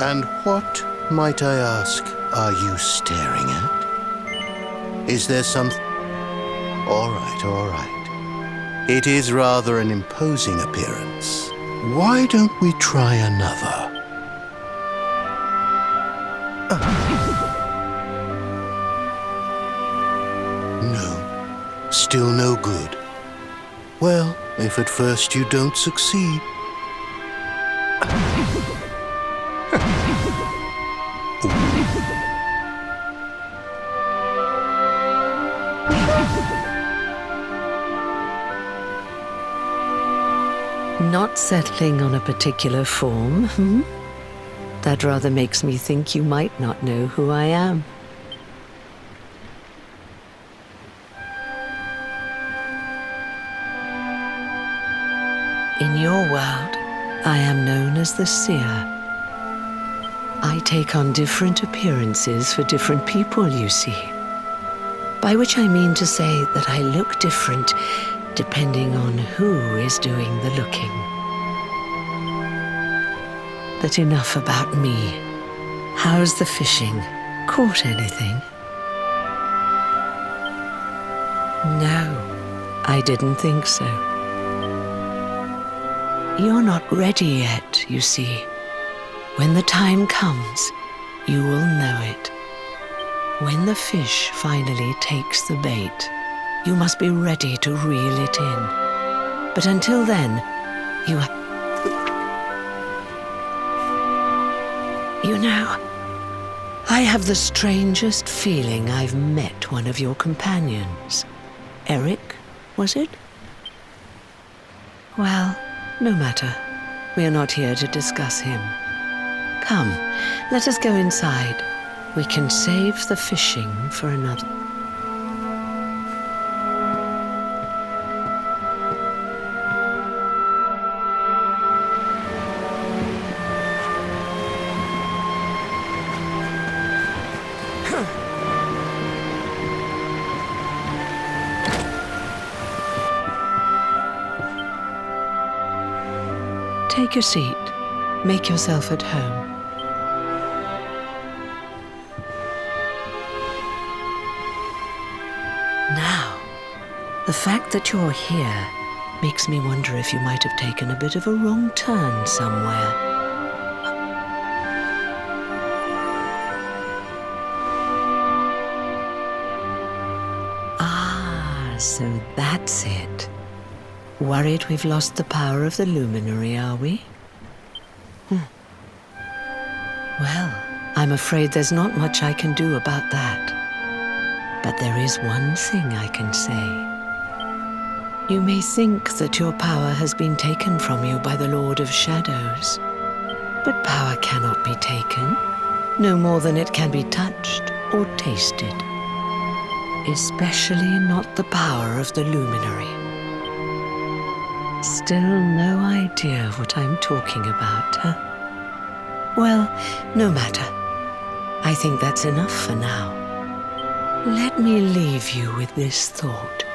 And what, might I ask, are you staring at? Is there something? All right, all right. It is rather an imposing appearance. Why don't we try another? No, still no good. Well, if at first you don't succeed. Not settling on a particular form, hmm? That rather makes me think you might not know who I am. In your world, I am known as the Seer. I take on different appearances for different people, you see. By which I mean to say that I look different depending on who is doing the looking. But enough about me. How's the fishing? Caught anything? No, I didn't think so. You're not ready yet, you see. When the time comes, you will know it. When the fish finally takes the bait, you must be ready to reel it in. But until then, you know, I have the strangest feeling I've met one of your companions. Eric, was it? Well, no matter. We are not here to discuss him. Come, let us go inside. We can save the fishing for another. Take your seat. Make yourself at home. Now, the fact that you're here makes me wonder if you might have taken a bit of a wrong turn somewhere. Ah, so that's it. Worried we've lost the power of the luminary, are we? Well, I'm afraid there's not much I can do about that. But there is one thing I can say. You may think that your power has been taken from you by the Lord of Shadows. But power cannot be taken, no more than it can be touched or tasted. Especially not the power of the luminary. Still no idea what I'm talking about, huh? Well, no matter. I think that's enough for now. Let me leave you with this thought.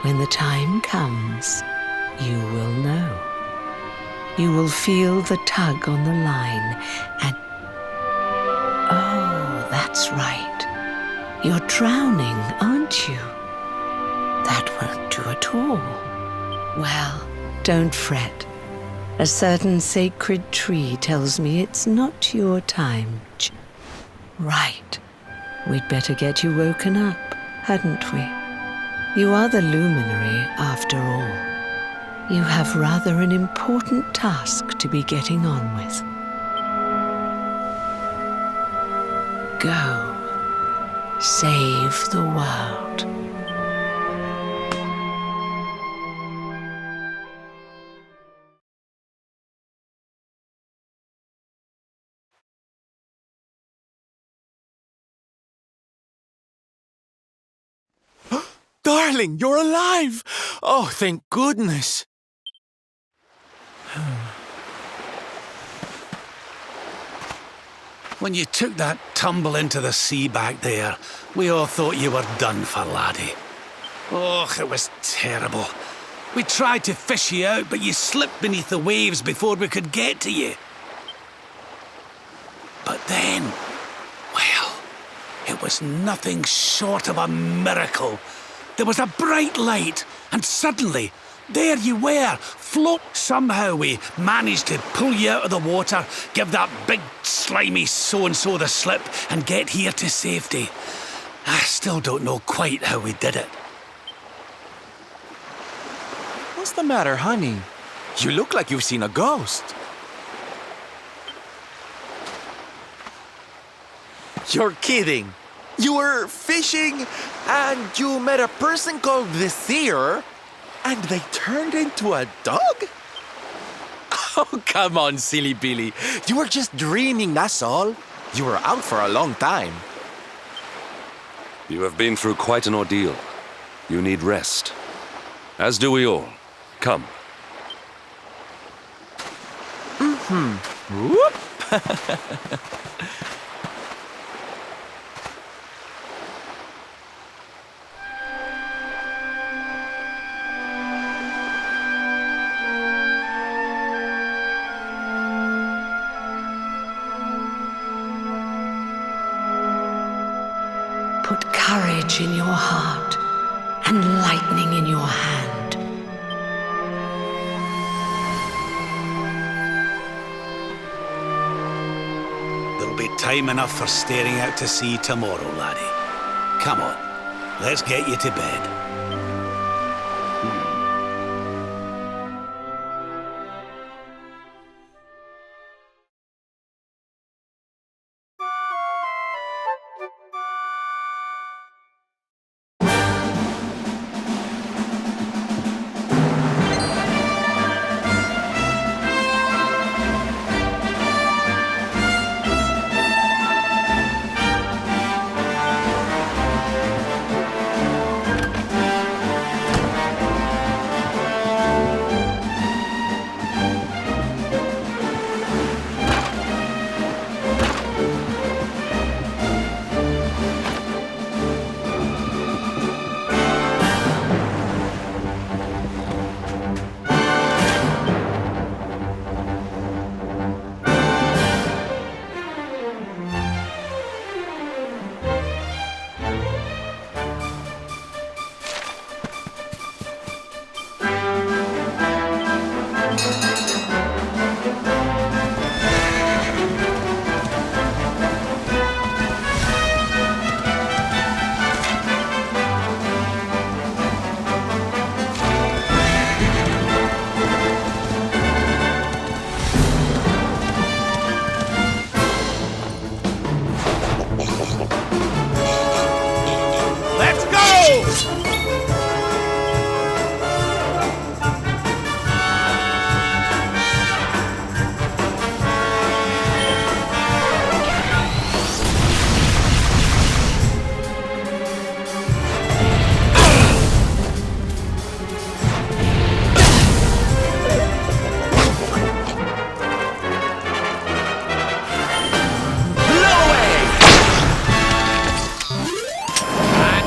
When the time comes, you will know. You will feel the tug on the line and... Oh, that's right. You're drowning, aren't you? That won't do at all. Well, don't fret. A certain sacred tree tells me it's not your time. Right. We'd better get you woken up, hadn't we? You are the luminary, after all. You have rather an important task to be getting on with. Go. Save the world. Darling, you're alive! Oh, thank goodness! When you took that tumble into the sea back there, we all thought you were done for, laddie. Oh, it was terrible. We tried to fish you out, but you slipped beneath the waves before we could get to you. then, well, it was nothing short of a miracle. There was a bright light, and suddenly, there you were, float. Somehow we managed to pull you out of the water, give that big slimy so-and-so the slip, and get here to safety. I still don't know quite how we did it. What's the matter, honey? You look like you've seen a ghost. You're kidding. You were fishing and you met a person called the Seer and they turned into a dog? Oh, come on, silly Billy. You were just dreaming, that's all. You were out for a long time. You have been through quite an ordeal. You need rest. As do we all. Come. Whoop. Put courage in your heart and lightning in your hand. There'll be time enough for staring out to sea tomorrow, laddie. Come on, let's get you to bed. Let's go!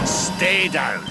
Stay down.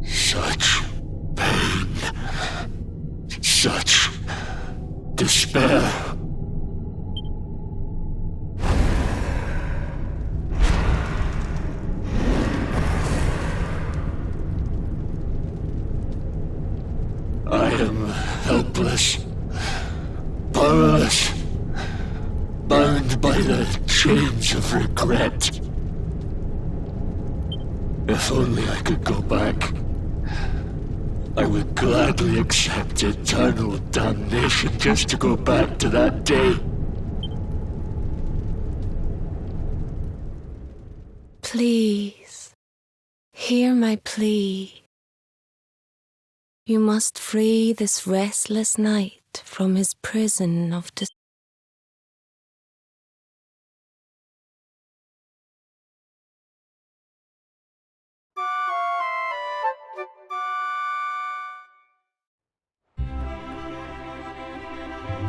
Such pain, such despair. I am helpless, powerless, bound by the chains of regret. If only I could go back, I would gladly accept eternal damnation just to go back to that day. Please, hear my plea. You must free this restless knight from his prison of despair.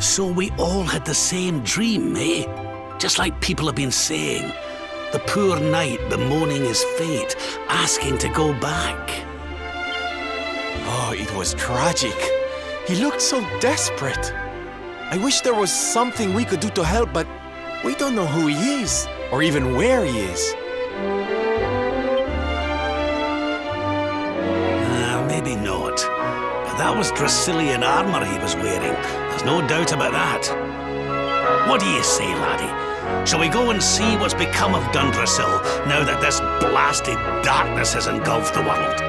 So we all had the same dream, eh? Just like people have been saying. The poor knight bemoaning his fate, asking to go back. Oh, it was tragic. He looked so desperate. I wish there was something we could do to help, but we don't know who he is, or even where he is. Maybe not. But that was Dracilian armor he was wearing. There's no doubt about that. What do you say, laddie? Shall we go and see what's become of Dundrasil now that this blasted darkness has engulfed the world?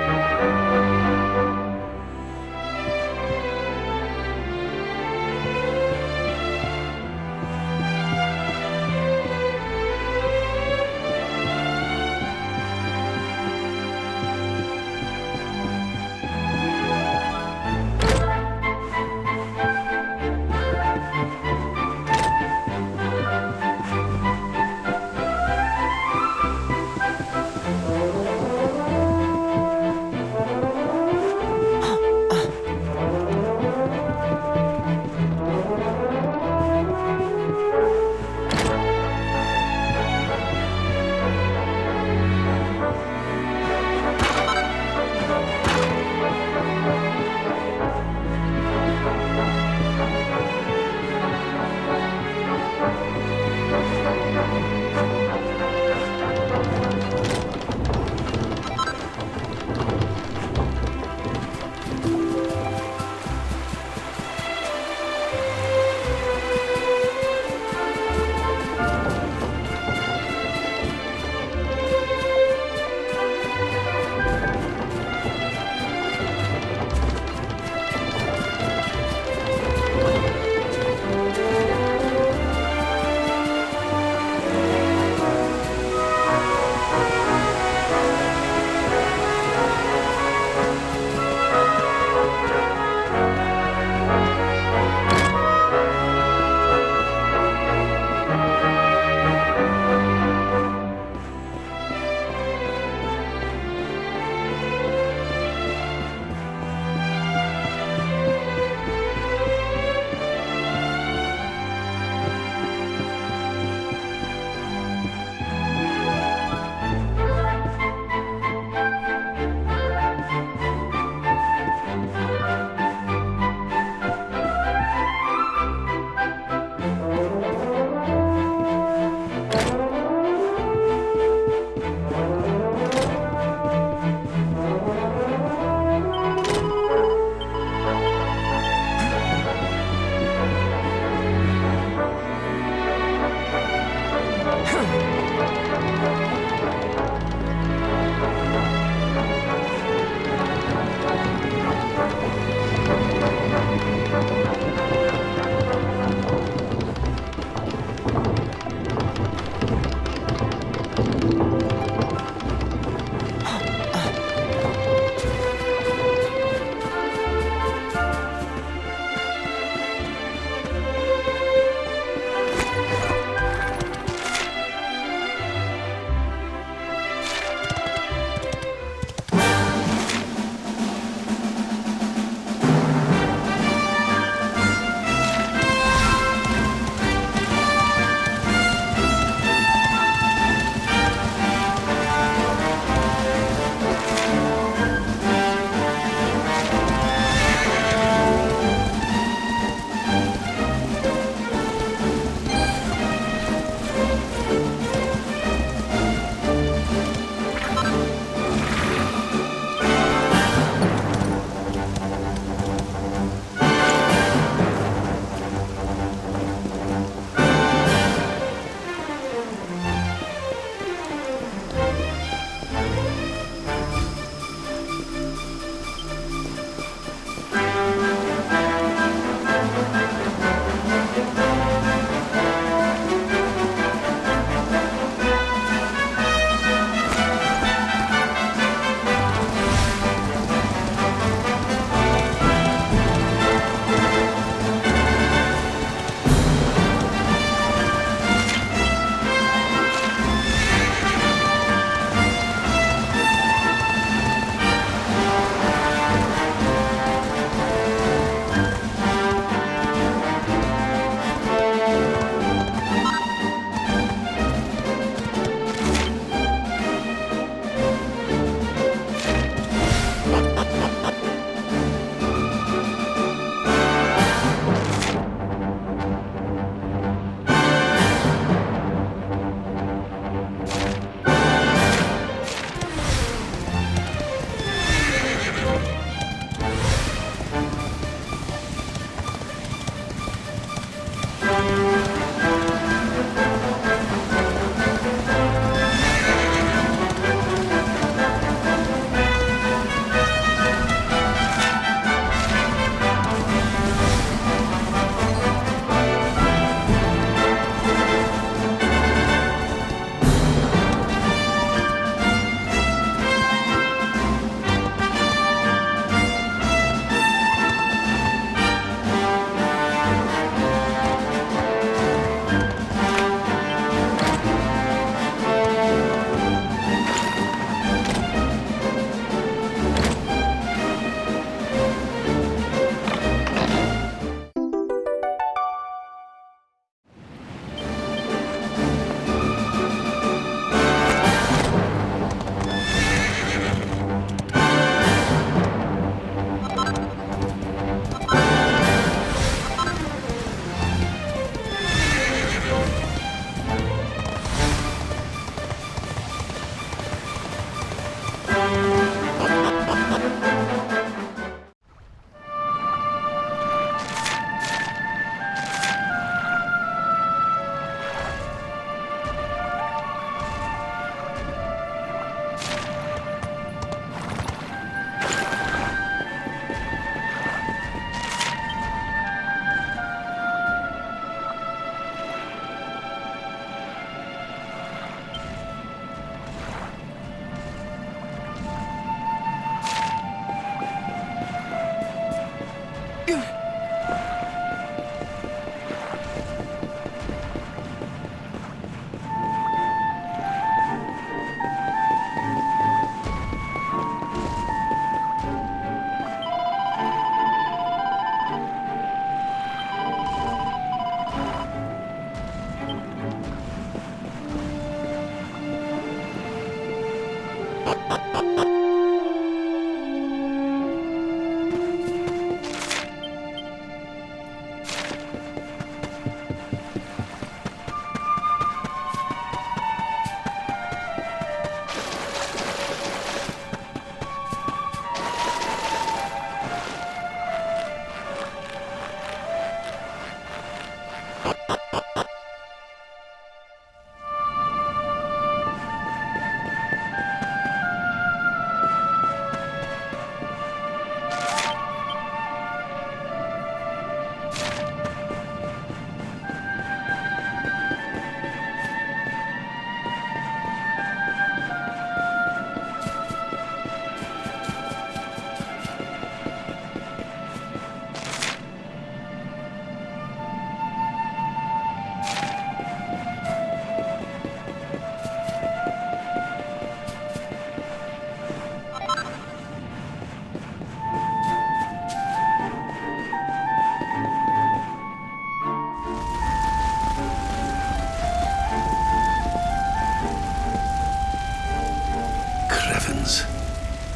heavens.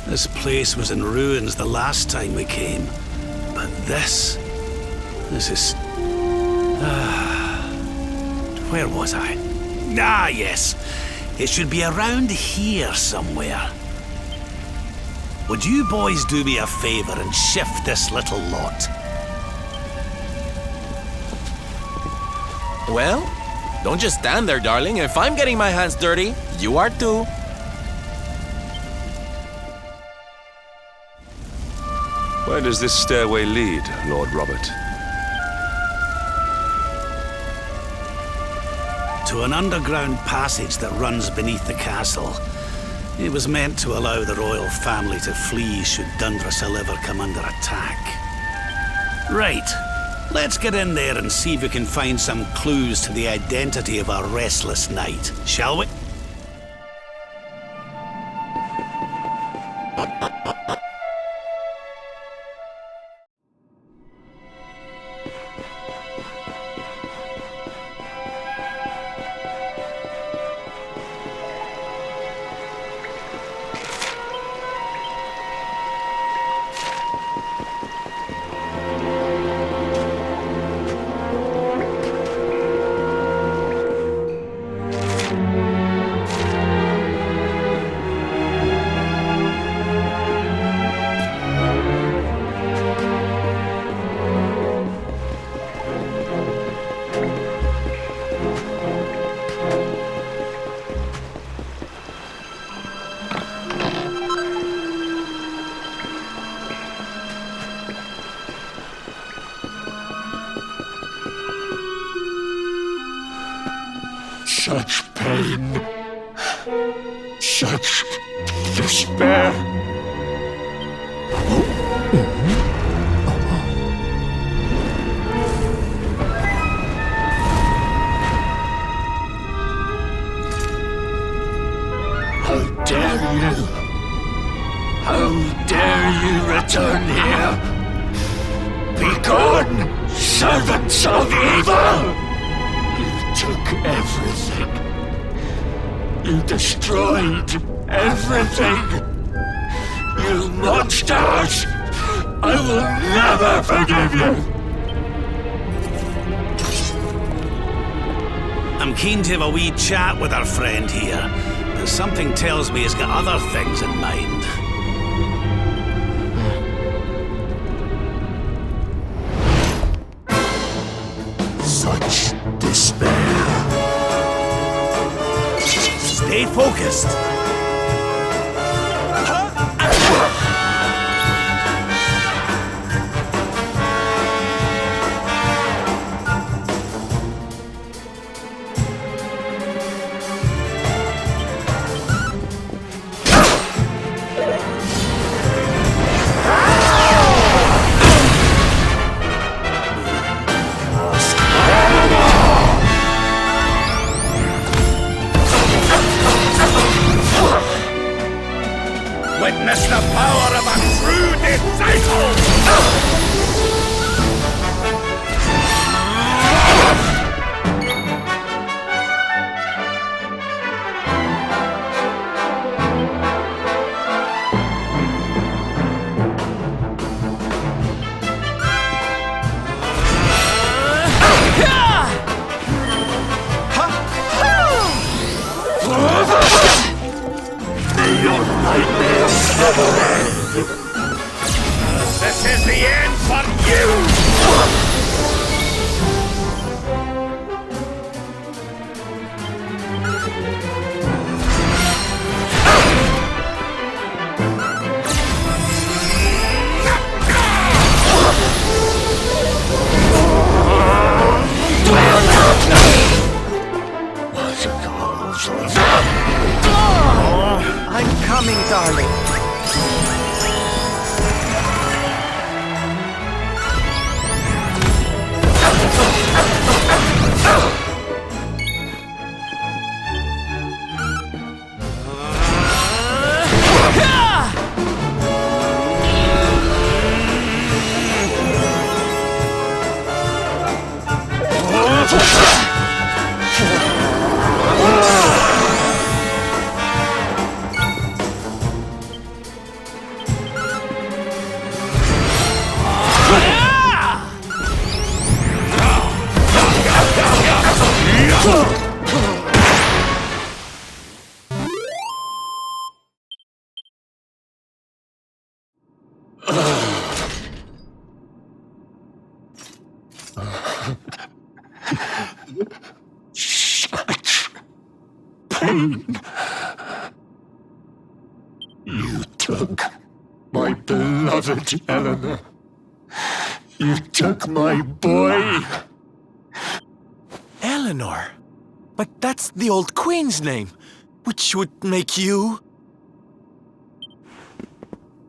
This place was in ruins the last time we came. But this is... where was I? Ah, yes. It should be around here somewhere. Would you boys do me a favor and shift this little lot? Well, don't just stand there, darling. If I'm getting my hands dirty, you are too. Where does this stairway lead, Lord Robert? To an underground passage that runs beneath the castle. It was meant to allow the royal family to flee should Dundrasil ever come under attack. Right. Let's get in there and see if we can find some clues to the identity of our restless knight, shall we? Such pain, such despair. How dare you? How dare you return here? Begone, servants of evil! You took everything. You destroyed everything. You monsters! I will never forgive you! I'm keen to have a wee chat with our friend here, but something tells me he's got other things in mind. Such despair. Stay focused. Witness the power of a true disciple! May your nightmares never end. This is the end for you! I'm coming, darling. Such pain. You took my beloved Eleanor. You took my boy. Eleanor? But that's the old queen's name, which would make you...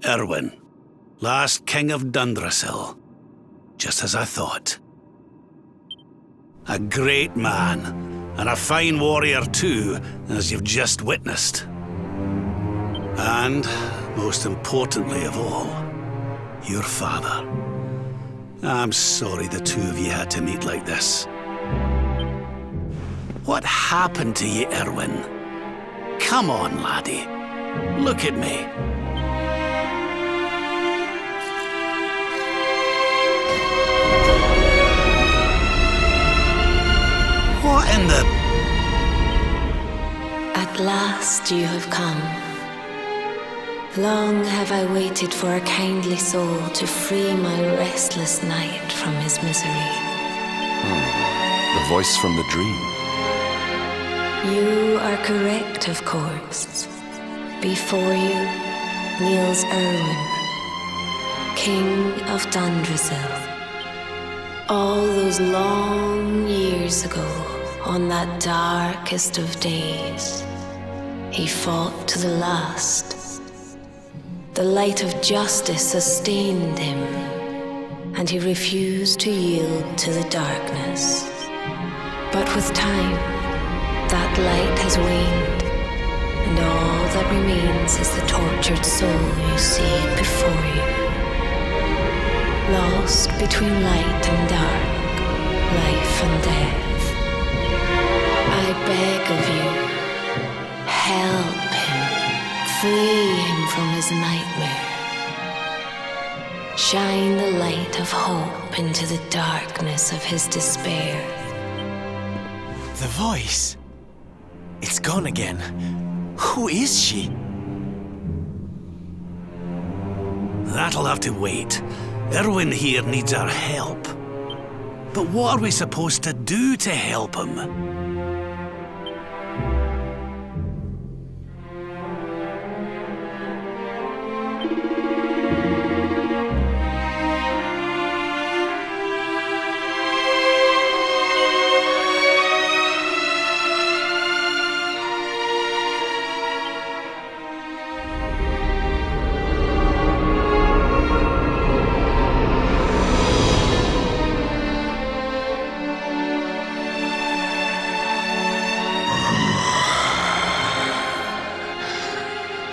Erwin, last king of Dundrasil. Just as I thought. A great man, and a fine warrior too, as you've just witnessed. And, most importantly of all, your father. I'm sorry the two of you had to meet like this. What happened to you, Erwin? Come on, laddie. Look at me. What in the... At last you have come. Long have I waited for a kindly soul to free my restless night from his misery. The voice from the dream. You are correct, of course. Before you kneels Erwin, King of Dundrasil. All those long years ago, on that darkest of days, he fought to the last. The light of justice sustained him, and he refused to yield to the darkness. But with time, that light has waned, and all that remains is the tortured soul you see before you. Lost between light and dark, life and death. I beg of you, help him, free him from his nightmare. Shine the light of hope into the darkness of his despair. The voice. It's gone again. Who is she? That'll have to wait. Erwin here needs our help. But what are we supposed to do to help him?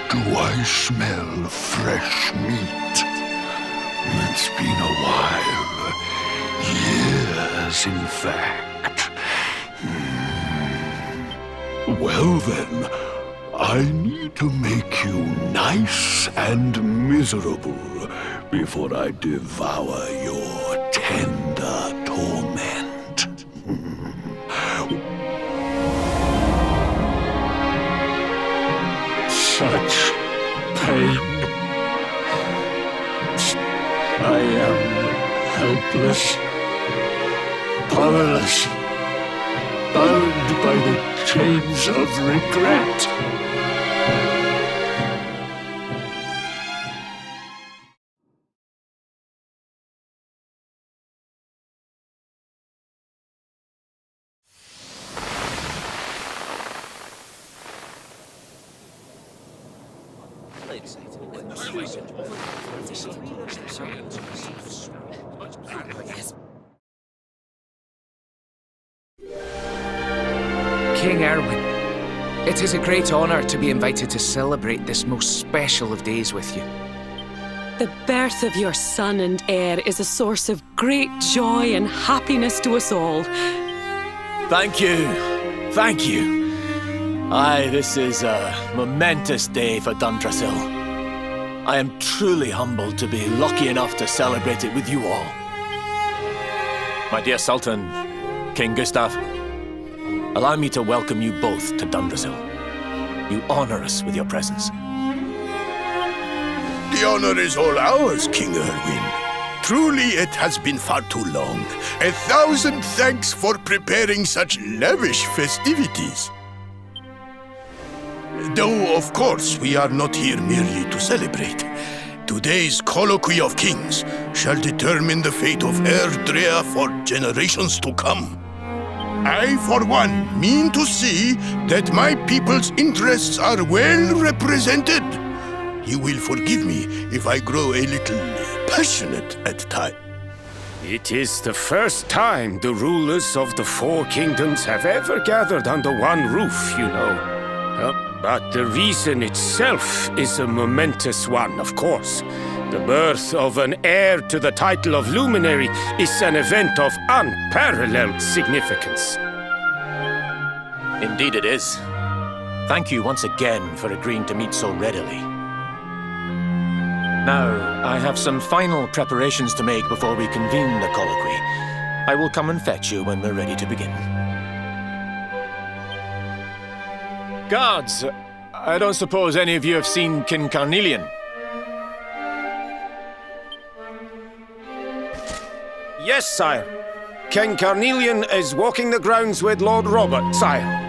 Do I smell fresh meat? It's been a while. Years, in fact. Well then, I need to make you nice and miserable before I devour your tender torment. Such pain. I am helpless, powerless, bound by the chains of regret. King Erwin, it is a great honor to be invited to celebrate this most special of days with you. The birth of your son and heir is a source of great joy and happiness to us all. Thank you. Thank you. Aye, this is a momentous day for Dundrasil. I am truly humbled to be lucky enough to celebrate it with you all. My dear Sultan, King Gustav, allow me to welcome you both to Dundrasil. You honor us with your presence. The honor is all ours, King Erwin. truly it has been far too long. 1,000 thanks for preparing such lavish festivities. Though, of course, we are not here merely to celebrate. Today's colloquy of kings shall determine the fate of Erdrea for generations to come. I, for one, mean to see that my people's interests are well represented. You will forgive me if I grow a little passionate at times. It is the first time the rulers of the four kingdoms have ever gathered under one roof, you know. But the reason itself is a momentous one, of course. The birth of an heir to the title of luminary is an event of unparalleled significance. Indeed it is. Thank you once again for agreeing to meet so readily. Now, I have some final preparations to make before we convene the colloquy. I will come and fetch you when we're ready to begin. Guards, I don't suppose any of you have seen King Carnelian? Yes, sire. King Carnelian is walking the grounds with Lord Robert, sire.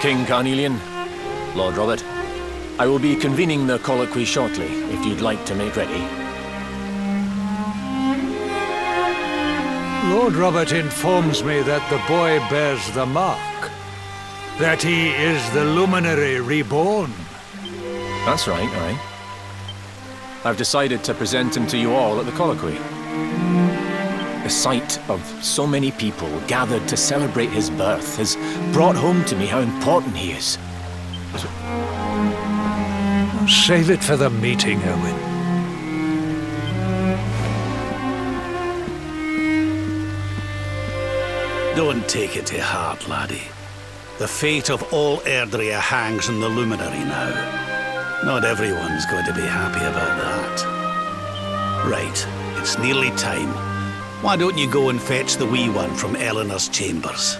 King Carnelian, Lord Robert, I will be convening the colloquy shortly, if you'd like to make ready. Lord Robert informs me that the boy bears the mark. That he is the luminary reborn. That's right, aye. I've decided to present him to you all at the colloquy. The sight of so many people gathered to celebrate his birth has brought home to me how important he is. Save it for the meeting, Owen. Don't take it to heart, laddie. The fate of all Erdrea hangs in the luminary now. Not everyone's going to be happy about that. Right, it's nearly time. Why don't you go and fetch the wee one from Eleanor's chambers?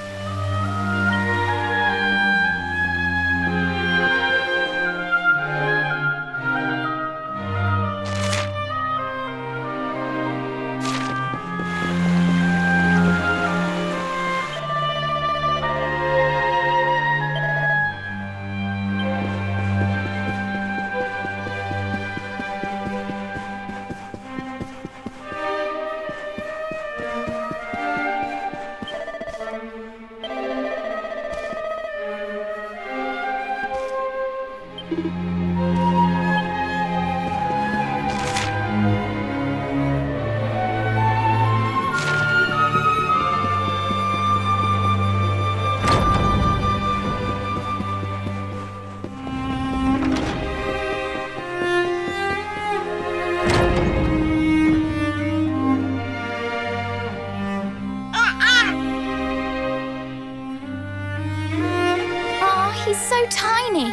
He's so tiny.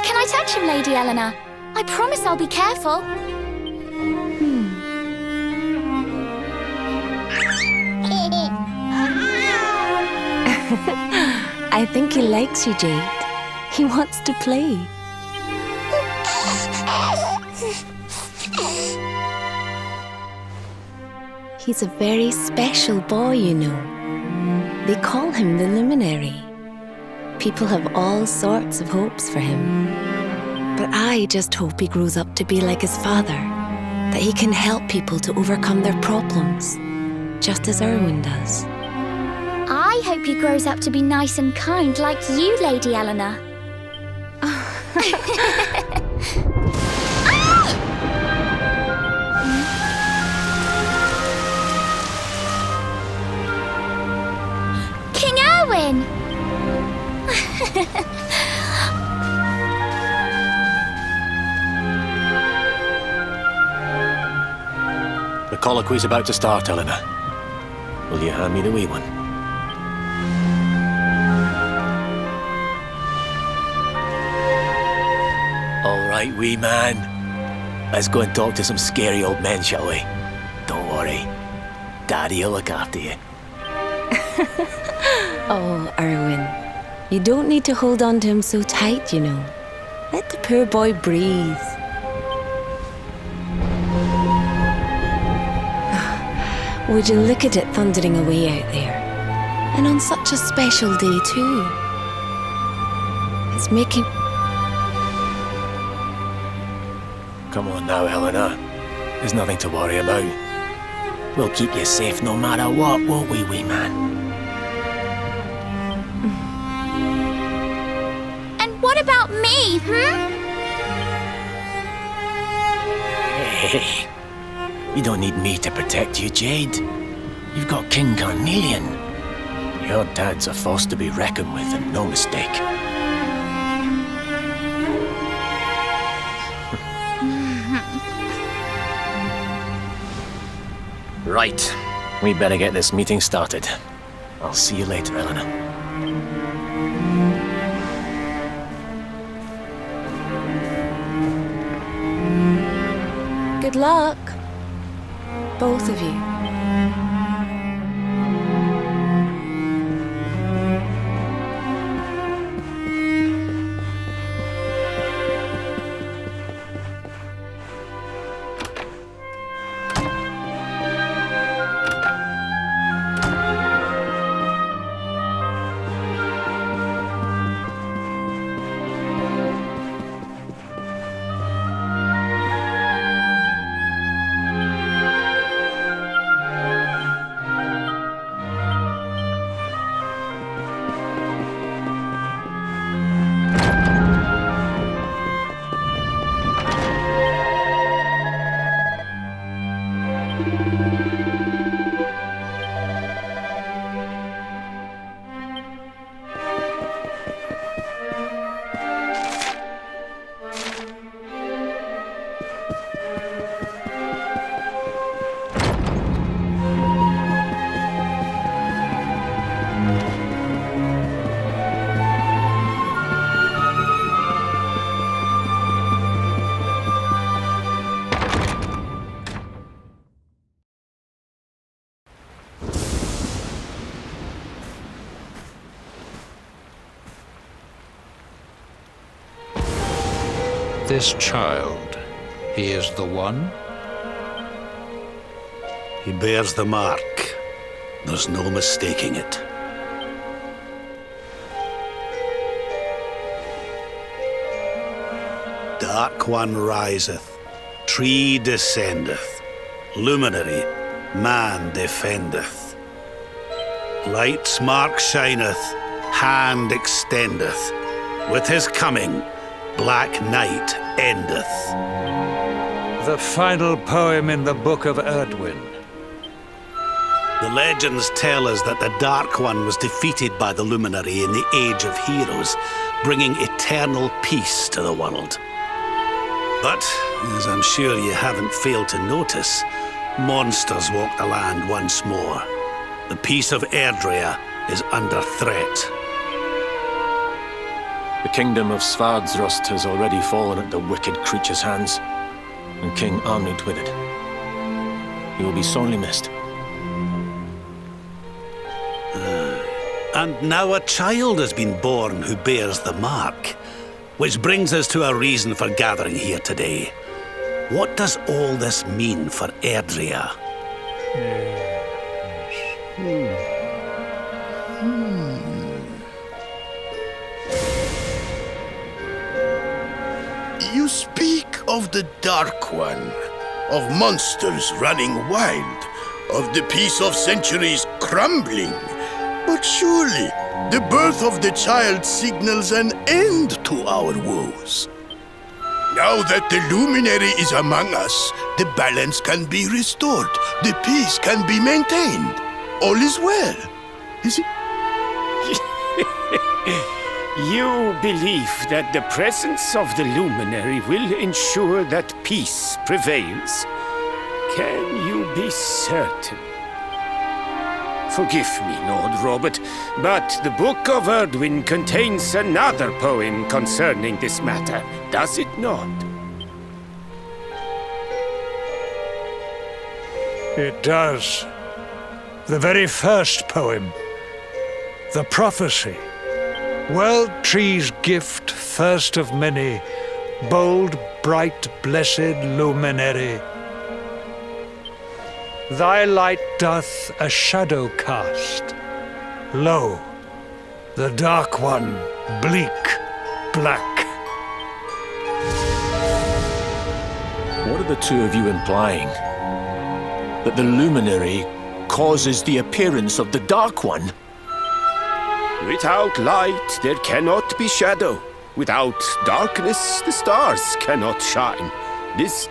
Can I touch him, Lady Eleanor? I promise I'll be careful. I think he likes you, Jade. He wants to play. He's a very special boy, you know. They call him the Luminary. People have all sorts of hopes for him. But I just hope he grows up to be like his father, that he can help people to overcome their problems, just as Erwin does. I hope he grows up to be nice and kind like you, Lady Eleanor. King Erwin! The colloquy's about to start, Eleanor. Will you hand me the wee one? All right, wee man. Let's go and talk to some scary old men, shall we? Don't worry. Daddy'll look after you. Oh, Erwin. You don't need to hold on to him so tight, you know. Let the poor boy breathe. Would you look at it thundering away out there? And on such a special day, too. It's making... Come on now, Helena. There's nothing to worry about. We'll keep you safe no matter what, won't we, wee man? And what about me, Hey, you don't need me to protect you, Jade. You've got King Carnelian. Your dad's a force to be reckoned with, and no mistake. Right. We better get this meeting started. I'll see you later, Eleanor. Good luck. Both of you. This child, he is the one? He bears the mark. There's no mistaking it. Dark One riseth, tree descendeth, luminary, man defendeth. Light's mark shineth, hand extendeth. With his coming, black night endeth. The final poem in the Book of Erdwin. The legends tell us that the Dark One was defeated by the Luminary in the Age of Heroes, bringing eternal peace to the world. But, as I'm sure you haven't failed to notice, monsters walk the land once more. The peace of Erdrea is under threat. The kingdom of Svardsrust has already fallen at the wicked creature's hands, and King Arnud with it. He will be sorely missed. And now a child has been born who bears the mark, which brings us to a reason for gathering here today. What does all this mean for Erdrea? You speak of the Dark One, of monsters running wild, of the peace of centuries crumbling. But surely, the birth of the child signals an end to our woes. Now that the luminary is among us, the balance can be restored, the peace can be maintained. All is well. Is it? You believe that the presence of the luminary will ensure that peace prevails? Can you be certain? Forgive me, Lord Robert, but the Book of Erdwin contains another poem concerning this matter, does it not? It does. The very first poem. The prophecy. World tree's gift, first of many, bold, bright, blessed luminary. Thy light doth a shadow cast. Lo, the dark one, bleak, black. What are the two of you implying? That the luminary causes the appearance of the Dark One? Without light, there cannot be shadow. Without darkness, the stars cannot shine. This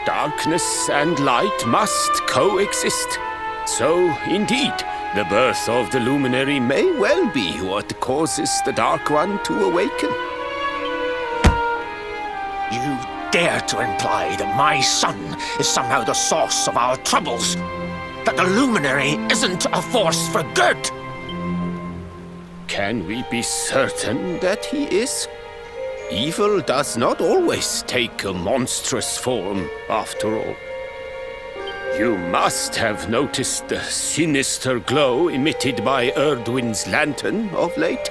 darkness and light must coexist. So, indeed, the birth of the luminary may well be what causes the Dark One to awaken. You dare to imply that my son is somehow the source of our troubles? That the luminary isn't a force for good? Can we be certain that he is? Evil does not always take a monstrous form, after all. You must have noticed the sinister glow emitted by Erdwin's lantern of late.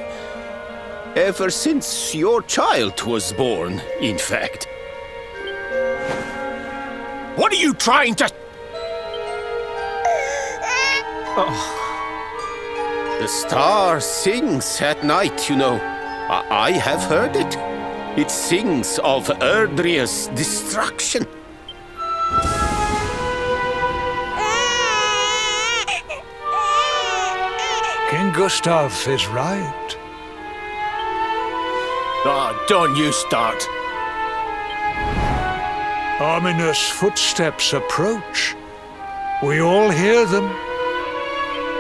Ever since your child was born, in fact. What are you trying to... Oh. The star sings at night, you know. I have heard it. It sings of Erdria's destruction. King Gustav is right. Oh, don't you start. Ominous footsteps approach. We all hear them.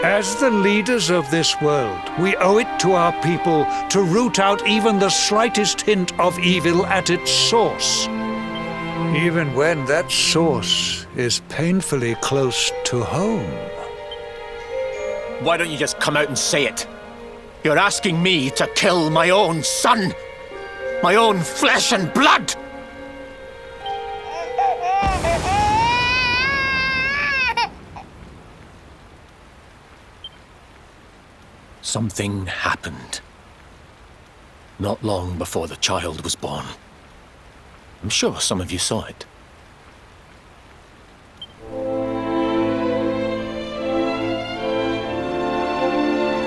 As the leaders of this world, we owe it to our people to root out even the slightest hint of evil at its source. Even when that source is painfully close to home. Why don't you just come out and say it? You're asking me to kill my own son. My own flesh and blood. Something happened. Not long before the child was born. I'm sure some of you saw it.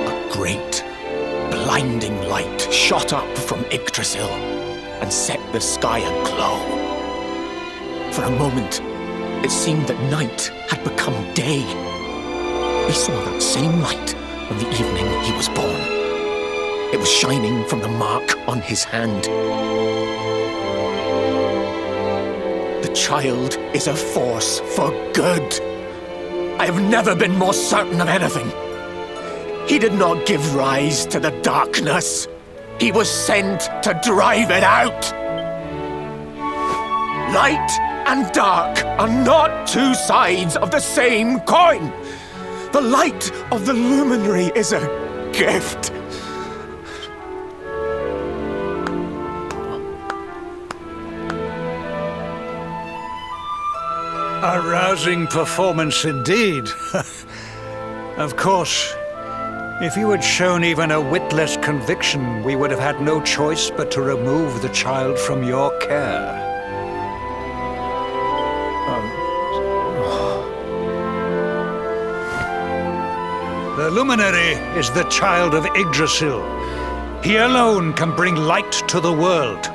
A great, blinding light shot up from Yggdrasil and set the sky aglow. For a moment, it seemed that night had become day. We saw that same light on the evening he was born. It was shining from the mark on his hand. The child is a force for good. I have never been more certain of anything. He did not give rise to the darkness. He was sent to drive it out. Light and dark are not two sides of the same coin. The light of the luminary is a gift. A rousing performance indeed. Of course, if you had shown even a whit less conviction, we would have had no choice but to remove the child from your care. The luminary is the child of Yggdrasil. He alone can bring light to the world.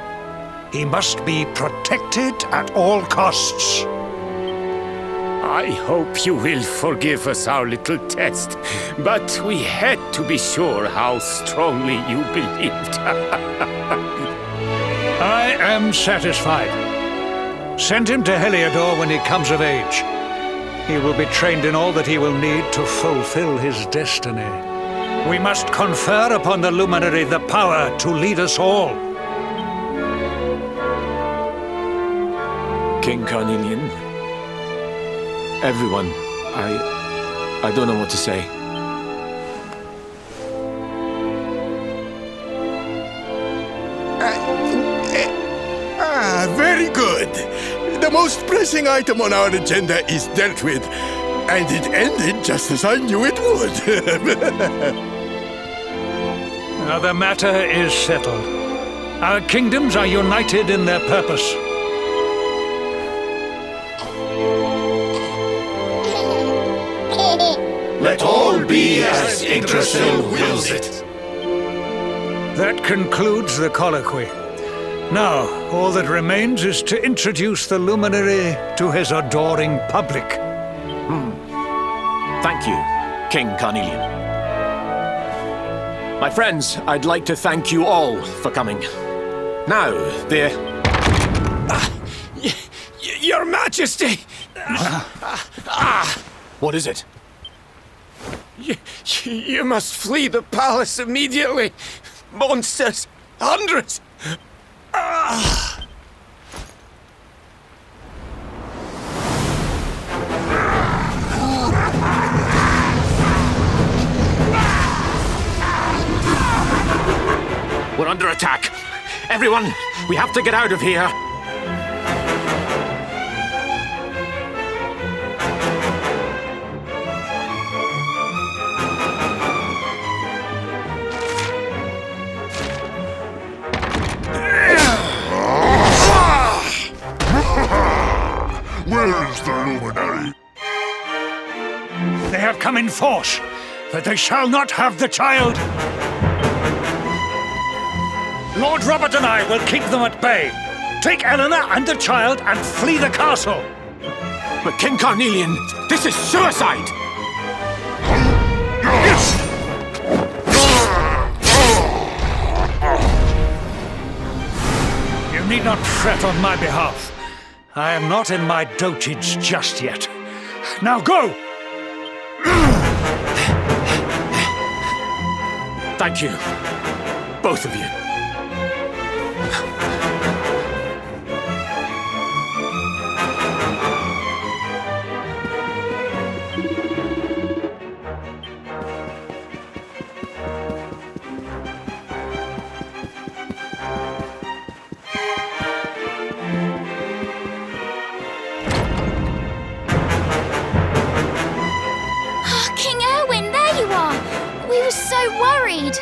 He must be protected at all costs. I hope you will forgive us our little test, but we had to be sure how strongly you believed. I am satisfied. Send him to Heliodor when he comes of age. He will be trained in all that he will need to fulfill his destiny. We must confer upon the luminary the power to lead us all. King Carnelian, everyone, I don't know what to say. most pressing item on our agenda is dealt with. And it ended just as I knew it would. Now the matter is settled. Our kingdoms are united in their purpose. Let all be as Yggdrasil wills it. That concludes the colloquy. Now, all that remains is to introduce the luminary to his adoring public. Thank you, King Carnelian. My friends, I'd like to thank you all for coming. Now, Your Majesty! What is it? You must flee the palace immediately. Monsters! Hundreds! We're under attack. Everyone, we have to get out of here. Where is the luminary? They have come in force, but they shall not have the child. Lord Robert and I will keep them at bay. Take Eleanor and the child and flee the castle. But King Carnelian, this is suicide! You need not fret on my behalf. I am not in my dotage just yet. Now go! Thank you, both of you. Worried.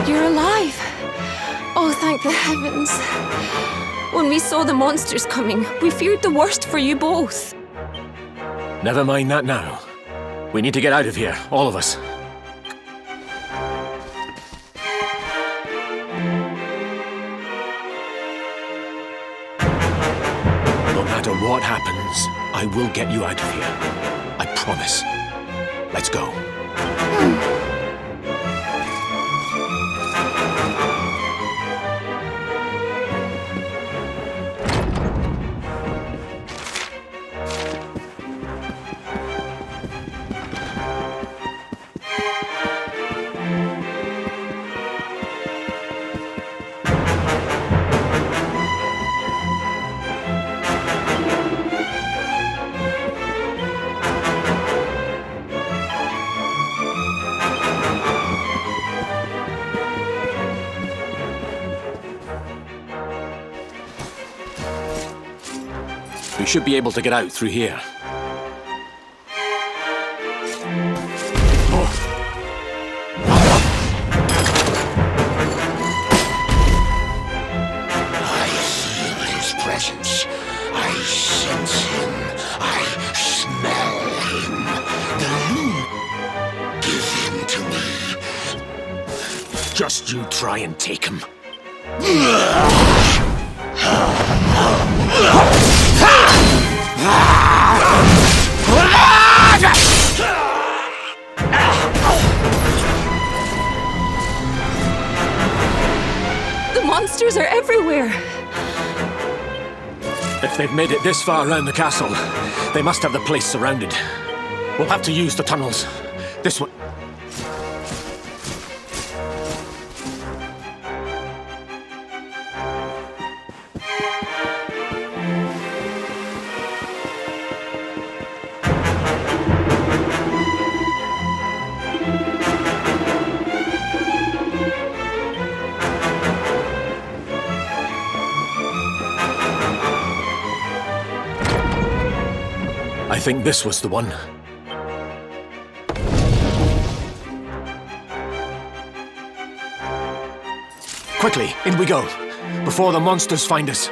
You're alive. Oh, thank the heavens. When we saw the monsters coming, we feared the worst for you both. Never mind that now. We need to get out of here, all of us. No matter what happens, I will get you out of here. I promise. Let's go. We should be able to get out through here. I feel his presence. I sense him. I smell him. The loon. Give him to me. Just you try and take him. The monsters are everywhere. If they've made it this far around the castle, they must have the place surrounded. We'll have to use the tunnels. This one. I think this was the one. Quickly, in we go, before the monsters find us.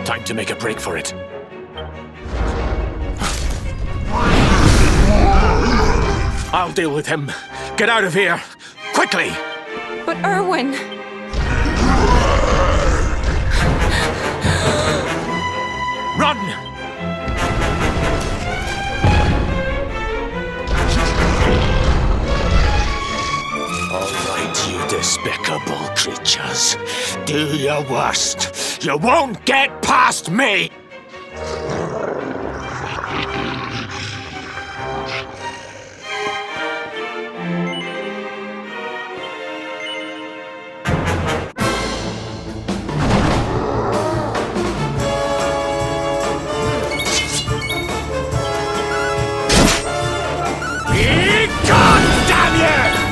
Time to make a break for it. I'll deal with him. Get out of here! Quickly! But Erwin! Run! All right, you despicable creatures. Do your worst. You won't get past me! Be gone, damn you!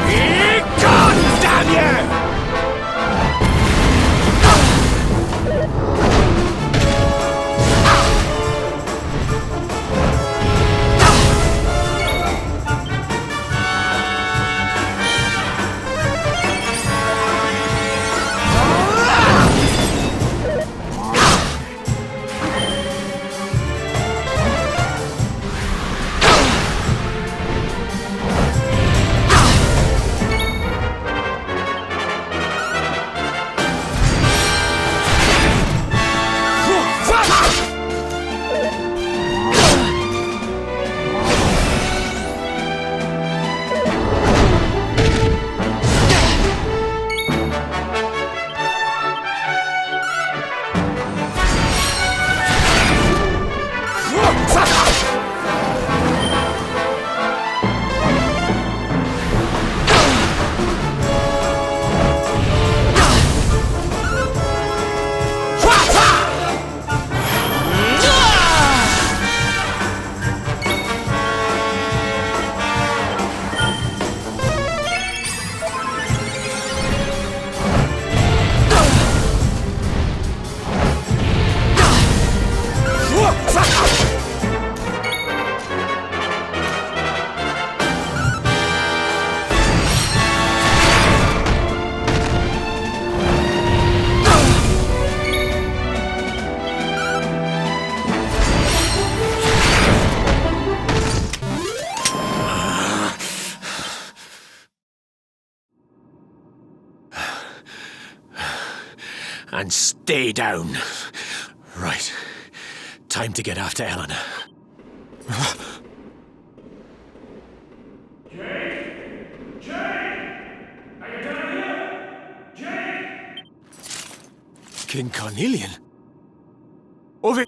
Be gone, damn you! And stay down. Right. Time to get after Eleanor. King Carnelian? Over...